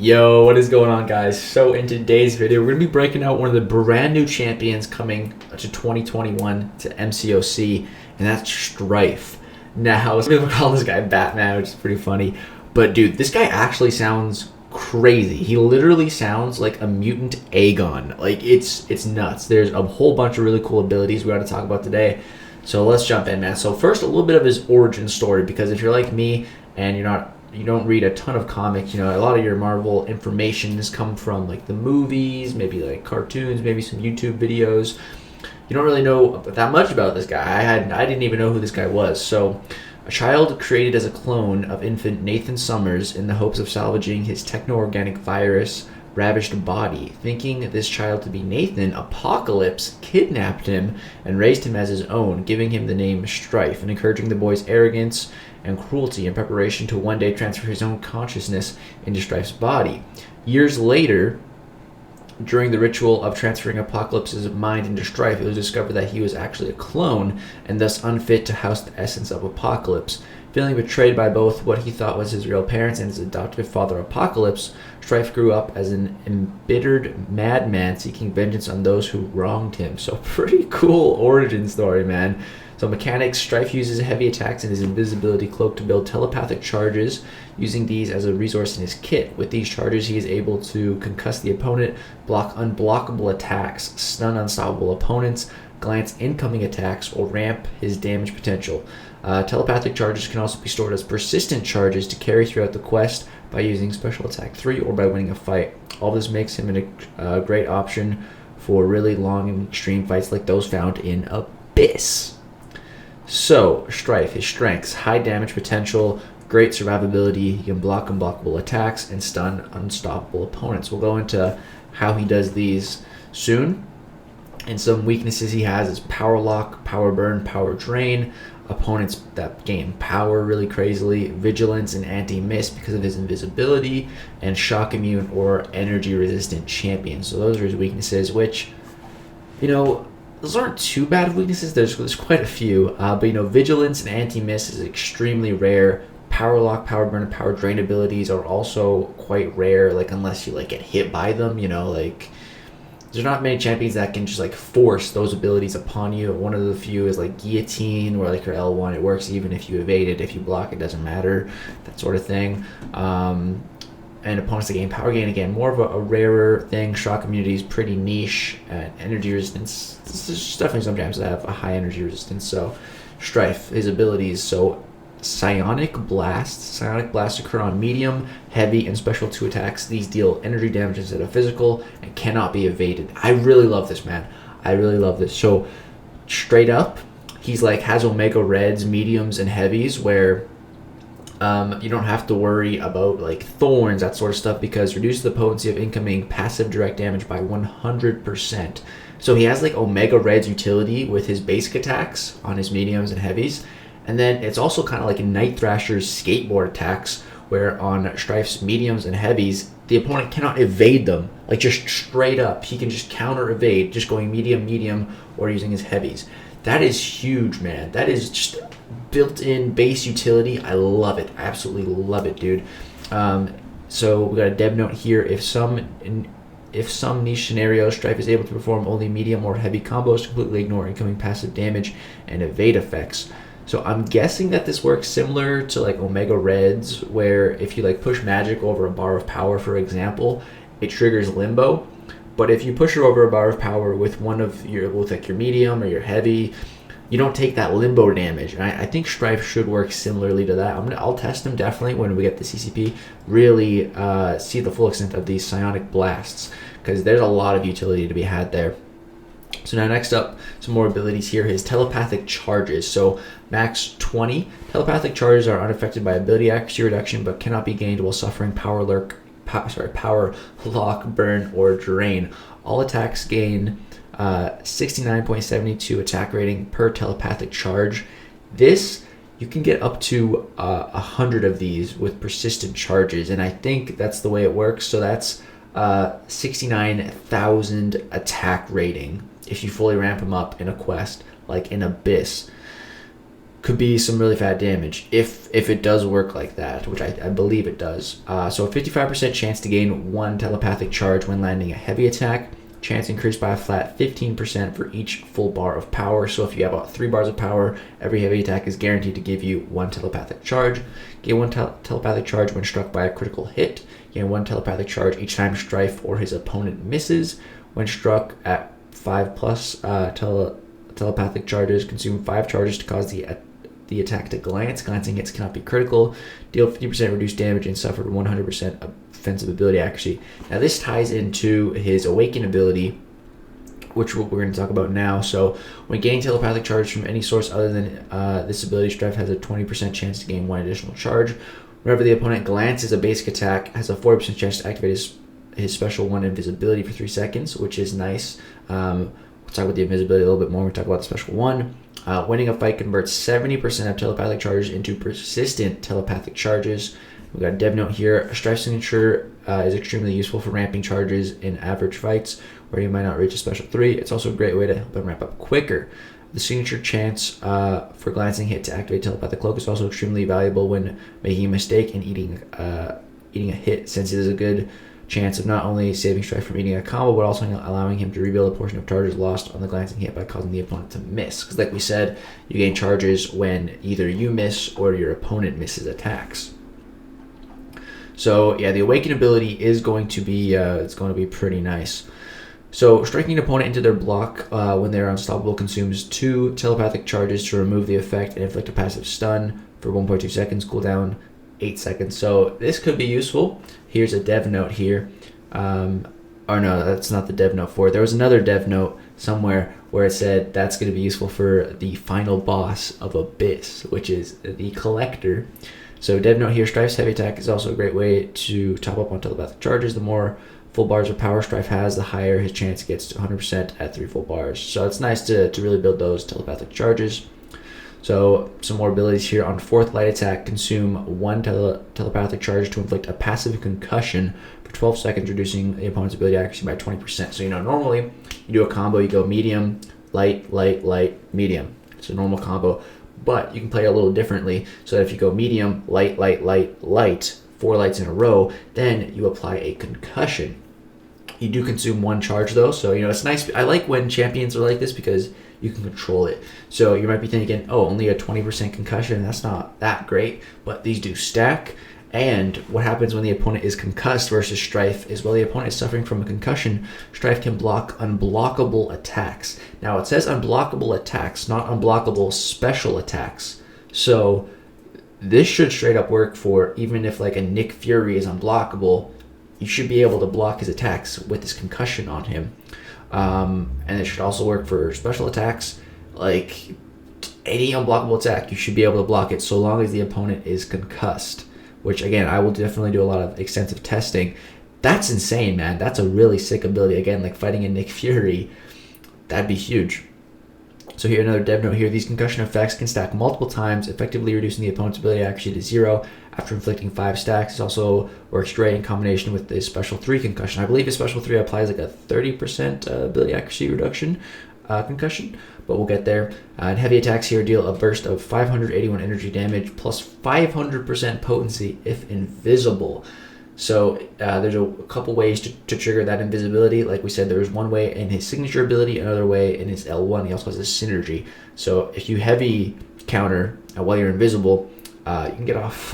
Yo, what is going on, guys? So in today's video, we're going to be breaking out one of the brand new champions coming to 2021 to mcoc, and that's Stryfe. Now, some people call this guy Batman, which is pretty funny, but dude, this guy actually sounds crazy. He literally sounds like a mutant Aegon. Like, it's nuts. There's a whole bunch of really cool abilities we got to talk about today, so let's jump in, man. So first, a little bit of his origin story, because if you're like me and you don't read a ton of comics, a lot of your Marvel information has come from like the movies, maybe like cartoons, maybe some YouTube videos. You don't really know that much about this guy. I didn't even know who this guy was. So a child created as a clone of infant Nathan Summers in the hopes of salvaging his techno-organic virus ravaged body. Thinking this child to be Nathan, Apocalypse kidnapped him and raised him as his own, giving him the name Stryfe and encouraging the boy's arrogance and cruelty in preparation to one day transfer his own consciousness into Stryfe's body. Years later, during the ritual of transferring Apocalypse's mind into Stryfe, it was discovered that he was actually a clone and thus unfit to house the essence of Apocalypse. Feeling betrayed by both what he thought was his real parents and his adoptive father Apocalypse, Stryfe grew up as an embittered madman seeking vengeance on those who wronged him. So pretty cool origin story, man. So mechanics, Stryfe uses heavy attacks and his invisibility cloak to build telepathic charges, using these as a resource in his kit. With these charges, he is able to concuss the opponent, block unblockable attacks, stun unstoppable opponents, glance incoming attacks, or ramp his damage potential. Telepathic charges can also be stored as persistent charges to carry throughout the quest by using Special Attack 3 or by winning a fight. All this makes him a great option for really long and extreme fights like those found in Abyss. So, Stryfe, his strengths: high damage potential, great survivability, he can block unblockable attacks, and stun unstoppable opponents. We'll go into how he does these soon. And some weaknesses he has is power lock, power burn, power drain, opponents that gain power really crazily, vigilance and anti-miss because of his invisibility, and shock immune or energy resistant champion. So those are his weaknesses, which, those aren't too bad of weaknesses. There's quite a few, but vigilance and anti-miss is extremely rare. Power lock, power burn, and power drain abilities are also quite rare, like unless you get hit by them. There's not many champions that can just force those abilities upon you. One of the few is guillotine, where your L1 it works even if you evade it. If you block, it doesn't matter, that sort of thing. And opponents that gain power gain, again, more of a rarer thing. Shock immunity is pretty niche. And energy resistance, there's definitely some champs that have a high energy resistance. So Stryfe, his abilities: so Psionic Blasts. Psionic Blasts occur on medium, heavy, and special 2 attacks. These deal energy damage instead of physical and cannot be evaded. I really love this, man. I really love this. So straight up, he's has Omega Reds, mediums, and heavies, where you don't have to worry about thorns, that sort of stuff, because reduces the potency of incoming passive direct damage by 100%. So he has Omega Red's utility with his basic attacks on his mediums and heavies. And then it's also kind of like Night Thrasher's skateboard attacks, where on Stryfe's mediums and heavies, the opponent cannot evade them. Just straight up, he can just counter evade, just going medium, or using his heavies. That is huge, man. That is just built-in base utility. I love it. I absolutely love it, dude. So we got a dev note here. If some niche scenarios, Stryfe is able to perform only medium or heavy combos, completely ignore incoming passive damage and evade effects. So I'm guessing that this works similar to Omega Reds, where if you push magic over a bar of power, for example, it triggers limbo. But if you push it over a bar of power with your medium or your heavy, you don't take that limbo damage. And I think Stryfe should work similarly to that. I'll test him definitely when we get the CCP. Really see the full extent of these Psionic Blasts, because there's a lot of utility to be had there. So now next up, some more abilities here. His Telepathic Charges. So max 20. Telepathic Charges are unaffected by ability accuracy reduction, but cannot be gained while suffering power lock, burn, or drain. All attacks gain 69.72 attack rating per telepathic charge. This, you can get up to 100 of these with persistent charges, and I think that's the way it works. So that's 69,000 attack rating if you fully ramp them up in a quest like in Abyss. could be some really fat damage if it does work like that, which I believe it does. So a 55% chance to gain 1 telepathic charge when landing a heavy attack. Chance increased by a flat 15% for each full bar of power. So if you have about 3 bars of power, every heavy attack is guaranteed to give you 1 telepathic charge. Gain 1 telepathic charge when struck by a critical hit. Gain 1 telepathic charge each time Stryfe or his opponent misses. When struck at 5 plus telepathic charges, consume 5 charges to cause the attack to glance. Glancing hits cannot be critical. Deal 50% reduced damage and suffer 100% offensive ability accuracy. Now this ties into his Awaken ability, which we're going to talk about now. So when gaining telepathic charge from any source other than this ability, Stryfe has a 20% chance to gain 1 additional charge. Whenever the opponent glances a basic attack, has a 40% chance to activate his special 1 invisibility for 3 seconds, which is nice. We'll talk about the invisibility a little bit more when we talk about the special 1. Winning a fight converts 70% of telepathic charges into persistent telepathic charges. We've got a dev note here. A Stryfe signature is extremely useful for ramping charges in average fights where you might not reach a special 3. It's also a great way to help him ramp up quicker. The signature chance for glancing hit to activate telepathic cloak is also extremely valuable when making a mistake and eating a hit, since it is a good chance of not only saving Stryfe from eating a combo, but also allowing him to rebuild a portion of charges lost on the glancing hit by causing the opponent to miss. Because like we said, you gain charges when either you miss or your opponent misses attacks. So yeah, the Awaken ability is going to be it's going to be pretty nice. So striking an opponent into their block when they're unstoppable consumes 2 telepathic charges to remove the effect and inflict a passive stun for 1.2 seconds, cooldown 8 seconds. So this could be useful. Here's a dev note here. Or no, that's not the dev note for it. There was another dev note somewhere where it said that's going to be useful for the final boss of Abyss, which is the Collector. So dev note here, Stryfe's heavy attack is also a great way to top up on telepathic charges. The more full bars of power Stryfe has, the higher his chance gets to 100% at 3 full bars. So it's nice to really build those telepathic charges. So some more abilities here. On 4th light attack, consume 1 telepathic charge to inflict a passive concussion for 12 seconds, reducing the opponent's ability accuracy by 20%. So normally you do a combo, you go medium, light, light, light, medium. It's a normal combo, but you can play it a little differently. So that if you go medium, light, light, light, light, 4 lights in a row, then you apply a concussion. You do consume 1 charge though, so it's nice. I like when champions are like this because you can control it. So you might be thinking, oh, only a 20% concussion, that's not that great, but these do stack. And what happens when the opponent is concussed versus Stryfe is, while the opponent is suffering from a concussion, Stryfe can block unblockable attacks. Now it says unblockable attacks, not unblockable special attacks. So this should straight up work for even if like a Nick Fury is unblockable, you should be able to block his attacks with this concussion on him. And it should also work for special attacks. Like any unblockable attack, you should be able to block it so long as the opponent is concussed. Which again, I will definitely do a lot of extensive testing. That's insane, man. That's a really sick ability. Again, like fighting a Nick Fury, that'd be huge. So here, another dev note here. These concussion effects can stack multiple times, effectively reducing the opponent's ability accuracy to 0 after inflicting 5 stacks. It also works great in combination with the special 3 concussion. I believe his special 3 applies like a 30% ability accuracy reduction concussion, but we'll get there. And heavy attacks here deal a burst of 581 energy damage plus 500% potency if invisible. So there's a couple ways to trigger that invisibility. Like we said, there's one way in his signature ability, another way in his L1. He also has a synergy. So if you heavy counter while you're invisible, you can get off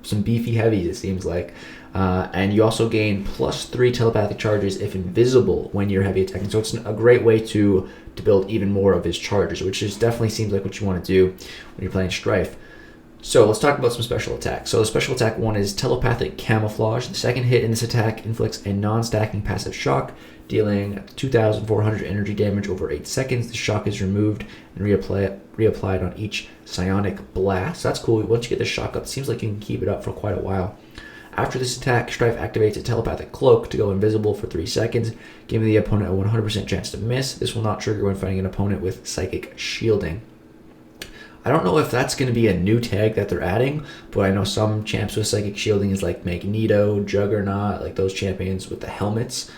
some beefy heavies, it seems like. And you also gain plus 3 telepathic charges if invisible when you're heavy attacking. So it's a great way to build even more of his charges, which definitely seems like what you want to do when you're playing Stryfe. So let's talk about some special attacks. So the special attack 1 is Telepathic Camouflage. The second hit in this attack inflicts a non-stacking passive shock, dealing 2,400 energy damage over 8 seconds. The shock is removed and reapplied on each psionic blast. So that's cool. Once you get the shock up, it seems like you can keep it up for quite a while. After this attack, Stryfe activates a telepathic cloak to go invisible for 3 seconds, giving the opponent a 100% chance to miss. This will not trigger when fighting an opponent with psychic shielding. I don't know if that's going to be a new tag that they're adding, but I know some champs with psychic shielding is like Magneto, Juggernaut, like those champions with the helmets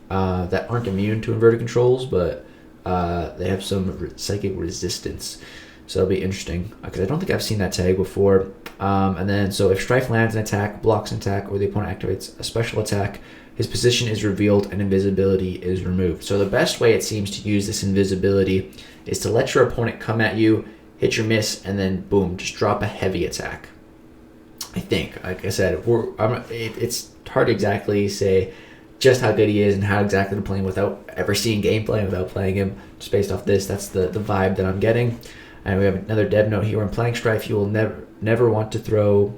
that aren't immune to inverted controls, but they have some psychic resistance. So that'll be interesting because I don't think I've seen that tag before. And then, so if Stryfe lands an attack, blocks an attack, or the opponent activates a special attack, his position is revealed and invisibility is removed. So the best way it seems to use this invisibility is to let your opponent come at you, hit your miss, and then boom, just drop a heavy attack. I think, like I said, it's hard to exactly say just how good he is and how exactly to play him without ever seeing gameplay, without playing him. Just based off this, that's the vibe that I'm getting. And we have another dev note here. When playing Stryfe, you will never want to throw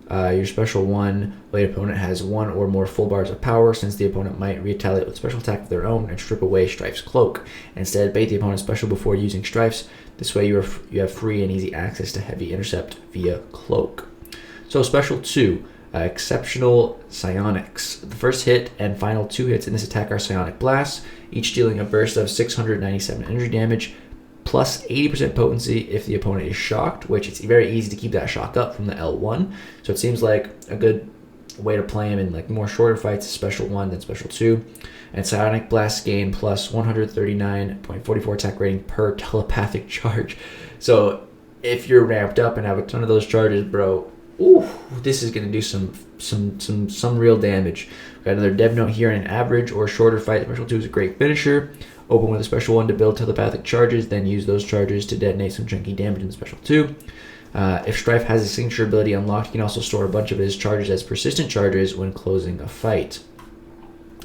your special one while your opponent has one or more full bars of power, since the opponent might retaliate with special attack of their own and strip away Stryfe's cloak. Instead, bait the opponent's special before using Stryfe's. This way you have free and easy access to heavy intercept via cloak. So special 2, exceptional psionics. The first hit and final 2 hits in this attack are psionic blasts, each dealing a burst of 697 energy damage, plus 80% potency if the opponent is shocked, which it's very easy to keep that shock up from the L1. So it seems like a good way to play him in like more shorter fights, special 1 than special 2. And psionic blasts gain plus 139.44 attack rating per telepathic charge. So if you're ramped up and have a ton of those charges, bro, ooh, this is going to do some real damage. Got another dev note here. In an average or shorter fight, special 2 is a great finisher. Open with a special 1 to build telepathic charges, then use those charges to detonate some chunky damage in the special 2. If Stryfe has a signature ability unlocked, he can also store a bunch of his charges as persistent charges when closing a fight.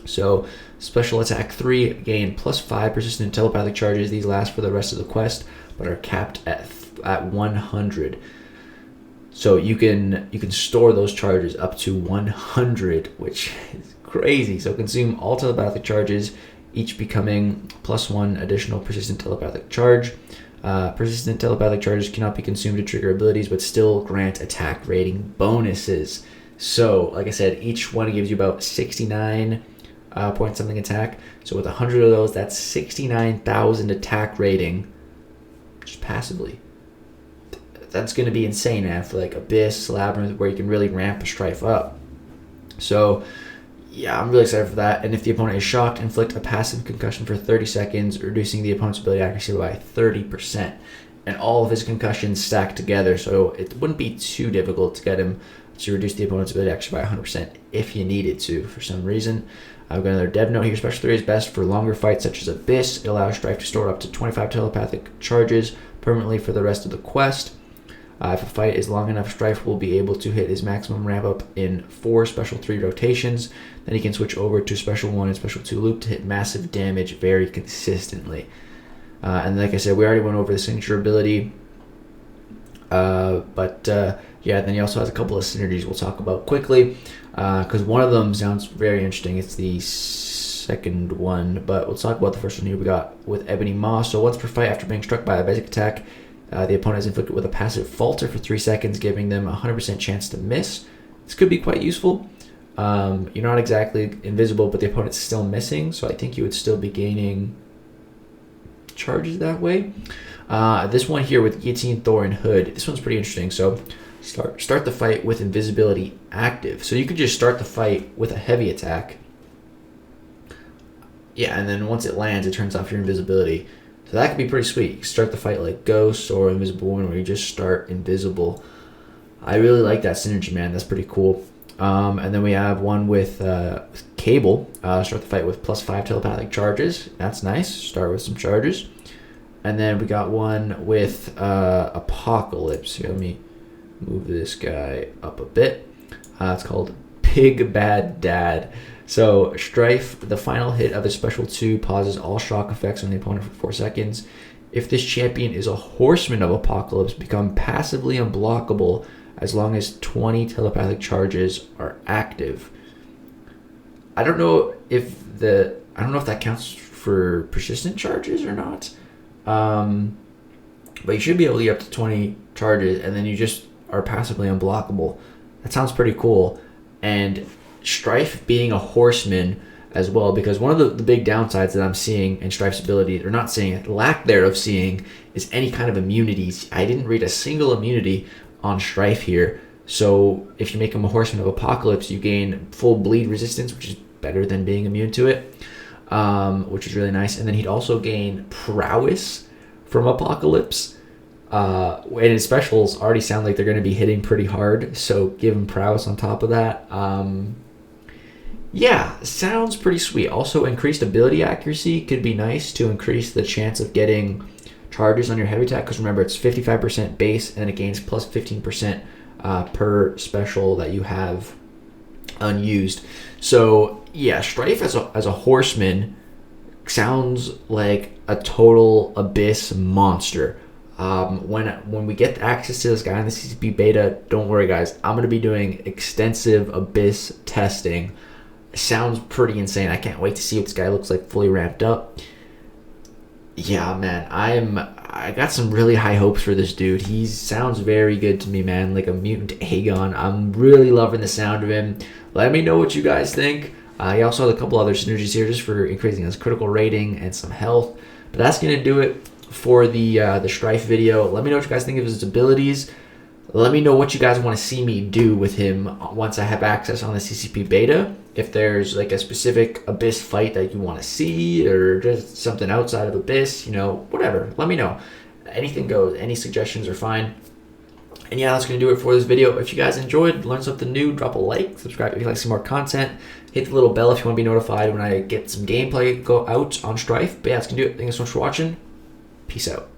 So special attack 3, gain plus 5 persistent telepathic charges. These last for the rest of the quest, but are capped at 100. So you can store those charges up to 100, which is crazy. So consume all telepathic charges, each becoming plus 1 additional persistent telepathic charge. Persistent telepathic charges cannot be consumed to trigger abilities, but still grant attack rating bonuses. So, like I said, each one gives you about 69 point something attack. So with 100 of those, that's 69,000 attack rating just passively. That's going to be insane, man, for like Abyss, Labyrinth, where you can really ramp a Stryfe up. So yeah, I'm really excited for that. And if the opponent is shocked, inflict a passive concussion for 30 seconds, reducing the opponent's ability accuracy by 30%. And all of his concussions stacked together, so it wouldn't be too difficult to get him to reduce the opponent's ability accuracy by 100% if you needed to for some reason. I've got another dev note here. Special 3 is best for longer fights such as Abyss. It allows Stryfe to store up to 25 telepathic charges permanently for the rest of the quest. If a fight is long enough, Stryfe will be able to hit his maximum ramp up in 4 special 3 rotations. Then he can switch over to special 1 and special 2 loop to hit massive damage very consistently. And like I said, we already went over the signature ability. Yeah, then he also has a couple of synergies we'll talk about quickly, because one of them sounds very interesting. It's the second one, but we'll talk about the first one here. We got with Ebony Maw. So once per fight after being struck by a basic attack, the opponent is inflicted with a passive falter for 3 seconds, giving them a 100% chance to miss. This could be quite useful. You're not exactly invisible, but the opponent's still missing, so I think you would still be gaining charges that way. This one here with Guillotine, Thor, and Hood, this one's pretty interesting. So start the fight with invisibility active. So you could just start the fight with a heavy attack. Yeah, and then once it lands, it turns off your invisibility. So that could be pretty sweet. You can start the fight like Ghost or Invisible Woman, where you just start invisible. I really like that synergy, man. That's pretty cool. And then we have one with Cable. Start the fight with plus 5 telepathic charges. That's nice. Start with some charges. And then we got one with Apocalypse. Here, let me move this guy up a bit. It's called Big Bad Dad. So Stryfe, the final hit of his special 2, pauses all shock effects on the opponent for 4 seconds. If this champion is a horseman of Apocalypse, become passively unblockable as long as 20 telepathic charges are active. I don't know if that counts for persistent charges or not. But you should be able to get up to 20 charges, and then you just are passively unblockable. That sounds pretty cool. And Stryfe being a horseman as well, because one of the big downsides that I'm seeing in Stryfe's ability, or not seeing, lack thereof seeing, is any kind of immunities. I didn't read a single immunity on Stryfe here. So if you make him a horseman of Apocalypse, you gain full bleed resistance, which is better than being immune to it, which is really nice. And then he'd also gain prowess from Apocalypse. And his specials already sound like they're going to be hitting pretty hard, so give him prowess on top of that. Yeah, sounds pretty sweet. Also, increased ability accuracy could be nice to increase the chance of getting charges on your heavy attack, because remember, it's 55% base, and it gains plus 15% per special that you have unused. So yeah, Stryfe as a horseman sounds like a total abyss monster. When we get access to this guy in the CCP beta, don't worry guys, I'm gonna be doing extensive abyss testing. Sounds pretty insane. I can't wait to see what this guy looks like fully ramped up. Yeah, man, I got some really high hopes for this dude. He sounds very good to me, man, like a Mutant Aegon. I'm really loving the sound of him. Let me know what you guys think. He also has a couple other synergies here just for increasing his critical rating and some health. But that's gonna do it for the Stryfe video. Let me know what you guys think of his abilities. Let me know what you guys want to see me do with him once I have access on the CCP beta. If there's like a specific Abyss fight that you want to see, or just something outside of Abyss, you know, whatever, let me know. Anything goes. Any suggestions are fine. And yeah, that's going to do it for this video. If you guys enjoyed, learned something new, drop a like, subscribe if you like some more content, hit the little bell if you want to be notified when I get some gameplay go out on Stryfe. But yeah, that's going to do it. Thank you so much for watching. Peace out.